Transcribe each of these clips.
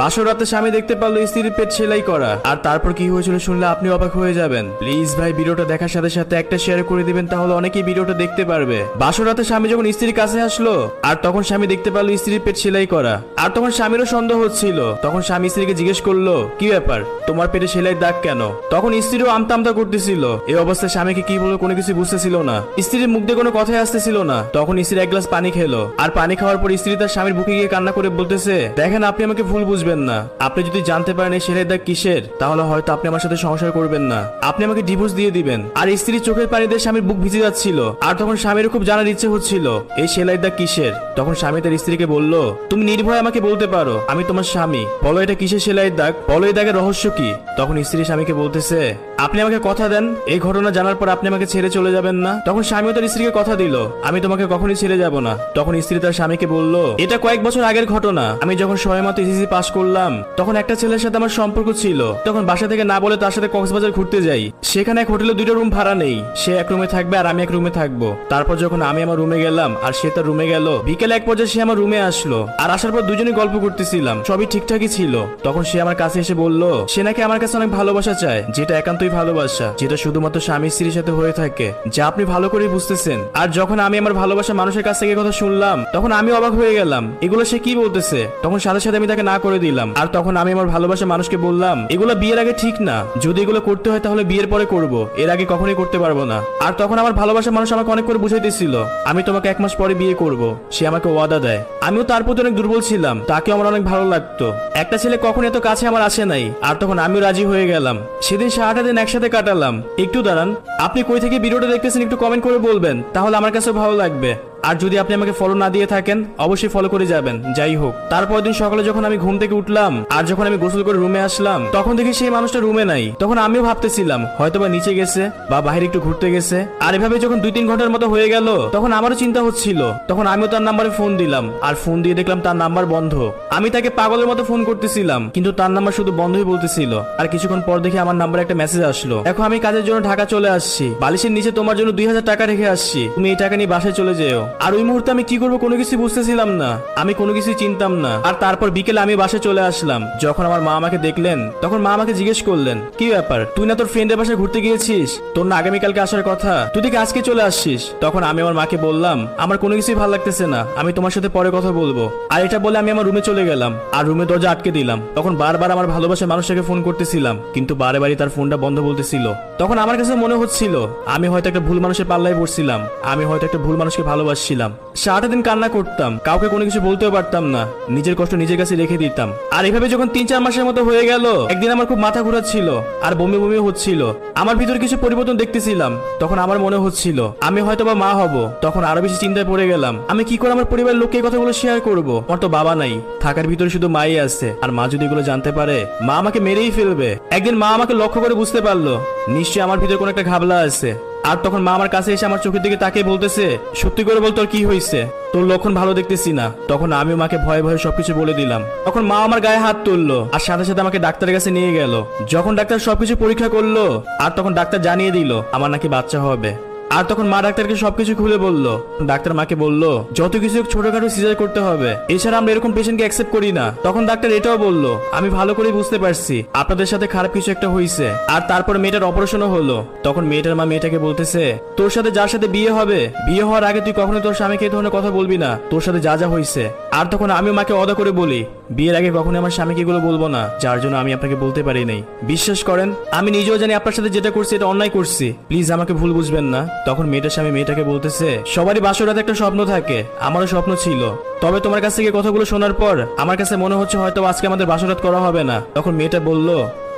বাসর রাতে স্বামী দেখতে পারলো স্ত্রীর পেট সেলাই করা। আর তারপর কি হয়েছিল শুনলে আপনি অবাক হয়ে যাবেন। প্লিজ ভাই ভিডিওটা দেখার সাথে সাথে একটা শেয়ার করে দিবেন, তাহলে অনেকেই ভিডিওটা দেখতে পারবে। বাসর রাতে স্বামী যখন স্ত্রীর কাছে আসলো আর তখন স্বামী দেখতে পারলো স্ত্রীর পেট সেলাই করা। আর তখন স্বামীরও সন্দেহ হচ্ছিল। তখন স্বামী স্ত্রীকে জিজ্ঞেস করলো, কি ব্যাপার, তোমার পেটে সেলাই দাগ কেন? তখন স্ত্রীও আমতা আমতা করতেছিল। এই অবস্থায় স্বামীকে কি বলবো কোনো কিছু বুঝতেছিল না। স্ত্রীর মুখ দিয়ে কোনো কথাই আসতেছিল না। তখন স্ত্রী এক গ্লাস পানি খেলো। আর পানি খাওয়ার পর স্ত্রী তার স্বামীর বুকে গিয়ে কান্না করে বলতেছে, দেখেন আপনি আমাকে ভুল বুঝবেন না। আপনি যদি জানতে পারেন এই সেলাই দাগ কিসের, তাহলে হয়তো আপনি আমার সাথে সংসার করবেন না, আপনি আমাকে ডিভোর্স দিয়ে দিবেন। আর স্ত্রীর চোখের পানি দিয়ে স্বামীর বুক ভিজে যাচ্ছিল। আর তখন স্বামীর খুব জানার ইচ্ছে হচ্ছিল এই সেলাই দাগ কিসের। তখন স্বামী তার স্ত্রীকে বলল, তুমি নির্ভয় আমাকে বলতে পারো, আমি তোমার স্বামী, বলো এটা কিসের সেলাই দাগ, বলো এই দাগের রহস্য কি। তখন স্ত্রী স্বামীকে বলতেছে, আপনি আমাকে কথা দেন এই ঘটনা জানার পর আপনি আমাকে ছেড়ে চলে যাবেন না। তখন স্বামীও তার স্ত্রীকে কথা দিল, আমি তোমাকে কখনোই ছেড়ে যাব না। তখন স্ত্রী তার স্বামীকে বলল, এটা কয়েক বছর আগের ঘটনা। আমি যখন সময়মতো এসএসসি পাস করলাম তখন একটা ছেলের সাথে আমার সম্পর্ক ছিল। তখন বাসা থেকে না বলে তার সাথে কক্সবাজার ঘুরতে যাই। সেখানে এক হোটেলে 2টা রুম ভাড়া নেই। সে এক রুমে থাকবে আর আমি এক রুমে থাকবো। তারপর যখন আমি আমার রুমে গেলাম আর সে তার রুমে গেল, বিকেলে এক পর্যায়ে সে আমার রুমে আসলো। আর আসার পর দুজনেই গল্প করতেছিলাম, সবই ঠিকঠাকই ছিল। তখন সে আমার কাছে এসে বলল, সে নাকি আমার কাছে অনেক ভালোবাসা চায়, যেটা একান্তই ভালোবাসা, যেটা শুধুমাত্র স্বামী স্ত্রীর সাথে হয়ে থাকে, যা আপনি ভালো করেই বুঝতেছেন। আর যখন আমি আমার ভালোবাসা মানুষের কাছ থেকে কথা শুনলাম তখন আমি অবাক হয়ে গেলাম, এগুলো সে কি বলতেছে। তখন সাথে সাথে আমি তাকে না করে দিলাম। আর তখন আমি আমার ভালোবাসা মানুষকে বললাম, এগুলো বিয়ের আগে ঠিক না, যদি এগুলো করতে হয় তাহলে বিয়ের পরে করব, এর আগে কখনোই করতে পারবো না। আর তখন আমার ভালোবাসা মানুষ আমাকে অনেক করে বুঝাইতেছিল, আমি তোমাকে 1 মাস পরে বিয়ে করব। সে আমাকে ওয়াদা দেয়। আমিও তার প্রতি অনেক দুর্বল ছিলাম, তাকে আমার অনেক ভালো লাগতো। একটা ছেলে কখন এত কাছে আমার আসে নাই। আর তখন আমিও রাজি হয়ে গেলাম। সেদিন 7টা দিন একসাথে কাটালাম। একটু দাঁড়ান, আপনি কই থেকে ভিডিওটা দেখতেছেন একটু কমেন্ট করে বলবেন, তাহলে আমার কাছেও ভালো লাগবে। আর যদি আপনি আমাকে ফলো না দিয়ে থাকেন অবশ্যই ফলো করে যাবেন। যাই হোক, তারপর দিন সকালে যখন আমি ঘুম থেকে উঠলাম আর যখন আমি গোসল করে রুমে আসলাম তখন দেখি সেই মানুষটা রুমে নাই। তখন আমিও ভাবতেছিলাম হয়তোবা নিচে গেছে বা বাইরে একটু ঘুরতে গেছে। আর এভাবে যখন 2-3 ঘন্টার মতো হয়ে গেল তখন আমারও চিন্তা হচ্ছিল। তখন আমিও তার নাম্বারে ফোন দিলাম আর ফোন দিয়ে দেখলাম তার নাম্বার বন্ধ। আমি তাকে পাগলের মতো ফোন করতেছিলাম কিন্তু তার নাম্বার শুধু বন্ধই বলতেছিল। আর কিছুক্ষণ পর দেখি আমার নাম্বারে একটা মেসেজ আসলো, দেখো আমি কাজের জন্য ঢাকা চলে আসছি, বালিশের নিচে তোমার জন্য 2000 টাকা রেখে আসছি, তুমি এই টাকা নিয়ে বাসায় চলে যেও। আর ওই মুহূর্তে আমি কি করবো কোনো কিছু বুঝতেছিলাম না, আমি কোনো কিছু চিনতাম না। আর তারপর বিকেলে আমি বাসায় চলে আসলাম। যখন আমার মা আমাকে দেখলেন তখন মা আমাকে জিজ্ঞেস করলেন, কি ব্যাপার, তুই না তোর ফ্রেন্ডের বাসায় ঘুরতে গিয়েছিস, তোর না আগামীকালকে আসার কথা, তুই দেখি আজকে চলে আসছিস। তখন আমি আমার মাকে বললাম, আমার কোনো কিছুই ভালো লাগতেছে না, আমি তোমার সাথে পরে কথা বলবো। আর এটা বলে আমি আমার রুমে চলে গেলাম আর রুমে দরজা আটকে দিলাম। তখন বারবার আমার ভালোবাসার মানুষটাকে ফোন করতেছিলাম কিন্তু বারে বারে তার ফোনটা বন্ধ বলতেছিল। তখন আমার কাছে মনে হচ্ছিল আমি হয়তো একটা ভুল মানুষের পাল্লায় পড়ছিলাম, আমি হয়তো একটা ভুল মানুষকে ভালোবাসছিলাম। 7টা দিন কান্না করতাম, কাউকে কোনো কিছু বলতেও পারতাম না, নিজের কষ্ট নিজের কাছে রেখে দিতাম। আর এভাবে যখন 3-4 মাসের মতো হয়ে গেল, একদিন আমার খুব মাথা ঘোরাচ্ছিল আর বমি বমি হচ্ছিল। আমার ভিতরে কিছু পরিবর্তন দেখতেছিলাম। তখন আমার মনে হচ্ছিল আমি হয়তো বা মা হব। তখন আরো বেশি চিন্তায় পড়ে গেলাম, আমি কি করে আমার পরিবারের লোককে এই কথাগুলো শেয়ার করব। আমার তো বাবা নাই, থাকার ভিতরে শুধু মাই আছে। আর মা যদি এগুলো জানতে পারে মা আমাকে মেরেই ফেলবে। একদিন মা আমাকে লক্ষ্য করে বুঝতে পারলো নিশ্চয়ই আমার ভিতরে কোনো একটা ঘাবলা আছে। আর তখন মা আমার কাছে এসে আমার চোখের দিকে তাকিয়ে বলতেছে, সত্যি করে বল তোর কি হয়েছে, তোর লক্ষণ ভালো দেখতেছি না। তখন আমি মাকে ভয়ে ভয়ে সবকিছু বলে দিলাম। তখন মা আমার গায়ে হাত তুললো আর সাথে সাথে আমাকে ডাক্তারের কাছে নিয়ে গেল। যখন ডাক্তার সবকিছু পরীক্ষা করলো আর তখন ডাক্তার জানিয়ে দিল আমার নাকি বাচ্চা হবে। আর তখন মা ডাক্তারকে সবকিছু খুলে বলল। ডাক্তার মাকে বলল যত কিছু ছোটখাটো সিজার করতে হবে, এছাড়া আমরা এরকম পেশেন্টকে অ্যাকসেপ্ট করি না। তখন ডাক্তার এটাও বলল, আমি ভালো করে বুঝতে পারছি আপনাদের সাথে খারাপ কিছু একটা হয়েছে। আর তারপর মেয়েটার অপারেশনও হলো। তখন মেয়েটার মা মেয়েটাকে বলতেছে, তোর সাথে যার সাথে বিয়ে হবে, বিয়ে হওয়ার আগে তুই কখনো তোর স্বামীকে এই ধরনের কথা বলবি না, তোর সাথে যা যা হয়েছে। আর তখন আমি মাকে অদা করে বলি, বিয়ের আগে কখনো আমার স্বামীকে এগুলো বলবো না, যার জন্য আমি আপনাকে বলতে পারি নাই। বিশ্বাস করেন আমি নিজেও জানি আপনার সাথে যেটা করছি এটা অন্যায় করছি, প্লিজ আমাকে ভুল বুঝবেন না। তখন মেয়েটার স্বামী মেয়েটাকে বলতেছে, সবারই বাসর রাতে একটা স্বপ্ন থাকে, আমারও স্বপ্ন ছিল, তবে তোমার কাছ থেকে কথাগুলো শোনার পর আমার কাছে মনে হচ্ছে হয়তো আজকে আমাদের বাসর রাত করা হবে না। তখন মেয়েটা বলল,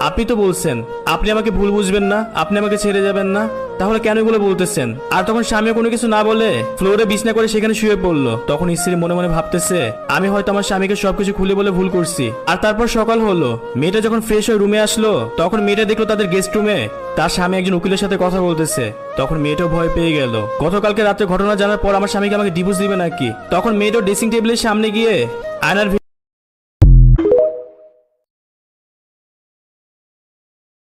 আপনি তো বলছেন আপনি আমাকে ভুল বুঝবেন না, আপনি আমাকে ছেড়ে যাবেন না, তাহলে কেন এগুলো বলতেছেন? আর তখন স্বামী কোনো কিছু না বলে ফ্লোরে বিছনা করে সেখানে শুয়ে পড়লো। তখন স্ত্রী মনে মনে ভাবতেছে আমি হয়তো আমার স্বামীকে সবকিছু খুলে বলে ভুল করছি। আর তারপর সকাল হলো, মেয়েটা যখন ফ্রেশ হয়ে রুমে আসলো তখন মেয়েটা দেখলো তাদের গেস্ট রুমে তার স্বামী একজন উকিলের সাথে কথা বলতেছে। তখন মেয়েটাও ভয় পেয়ে গেল, গতকালকে রাতে ঘটনা জানার পর আমার স্বামীকে আমাকে ডিভোর্স দিবে নাকি। তখন মেয়েটাও ড্রেসিং টেবিলের সামনে গিয়ে আয়নার